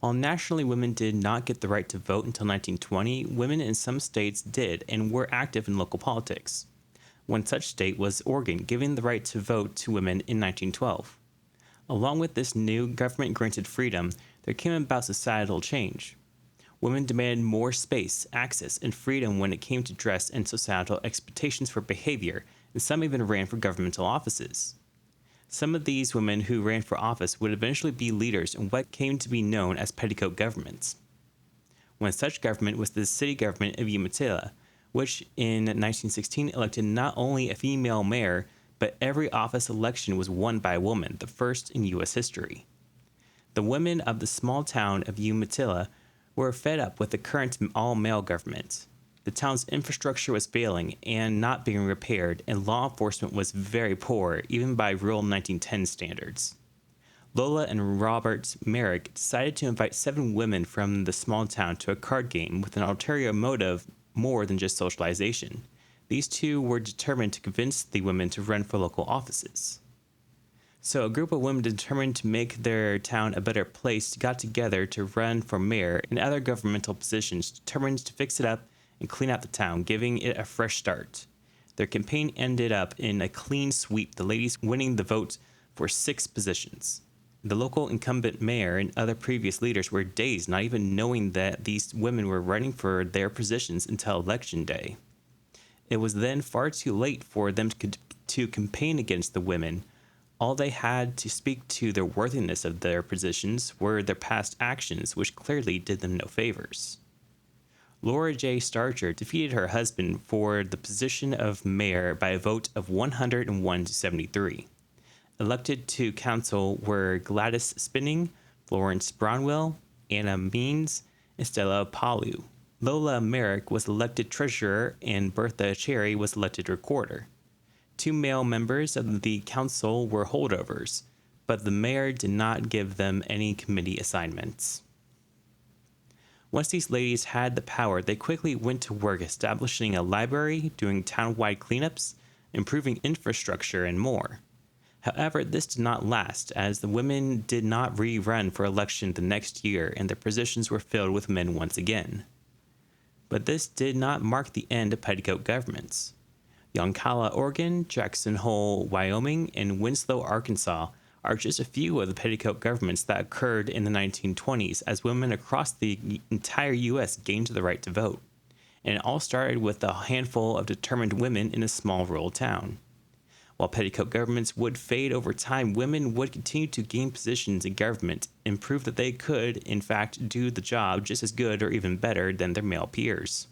While nationally women did not get the right to vote until 1920, women in some states did and were active in local politics. One such state was Oregon, giving the right to vote to women in 1912. Along with this new government granted freedom, there came about societal change. Women demanded more space, access, and freedom when it came to dress and societal expectations for behavior, and some even ran for governmental offices. Some of these women who ran for office would eventually be leaders in what came to be known as Petticoat governments. One such government was the city government of Umatilla, which in 1916 elected not only a female mayor, but every office election was won by a woman, the first in U.S. history. The women of the small town of Umatilla were fed up with the current all-male government. The town's infrastructure was failing and not being repaired, and law enforcement was very poor, even by rural 1910 standards. Lola and Robert Merrick decided to invite 7 women from the small town to a card game with an ulterior motive more than just socialization. These two were determined to convince the women to run for local offices. So a group of women determined to make their town a better place got together to run for mayor and other governmental positions, determined to fix it up and clean out the town, giving it a fresh start. Their campaign ended up in a clean sweep, the ladies winning the vote for 6 positions. The local incumbent mayor and other previous leaders were dazed, not even knowing that these women were running for their positions until election day. It was then far too late for them to campaign against the women. All they had to speak to the worthiness of their positions were their past actions, which clearly did them no favors. Laura J. Starcher defeated her husband for the position of mayor by a vote of 101 to 73. Elected to council were Gladys Spinning, Florence Brownwell, Anna Means, and Stella Palu. Lola Merrick was elected treasurer and Bertha Cherry was elected recorder. 2 male members of the council were holdovers, but the mayor did not give them any committee assignments. Once these ladies had the power, they quickly went to work establishing a library, doing town-wide cleanups, improving infrastructure, and more. However, this did not last, as the women did not rerun for election the next year and their positions were filled with men once again. But this did not mark the end of petticoat governments. Yoncalla, Oregon, Jackson Hole, Wyoming, and Winslow, Arkansas are just a few of the petticoat governments that occurred in the 1920s as women across the entire U.S. gained the right to vote. And it all started with a handful of determined women in a small rural town. While petticoat governments would fade over time, women would continue to gain positions in government and prove that they could, in fact, do the job just as good or even better than their male peers.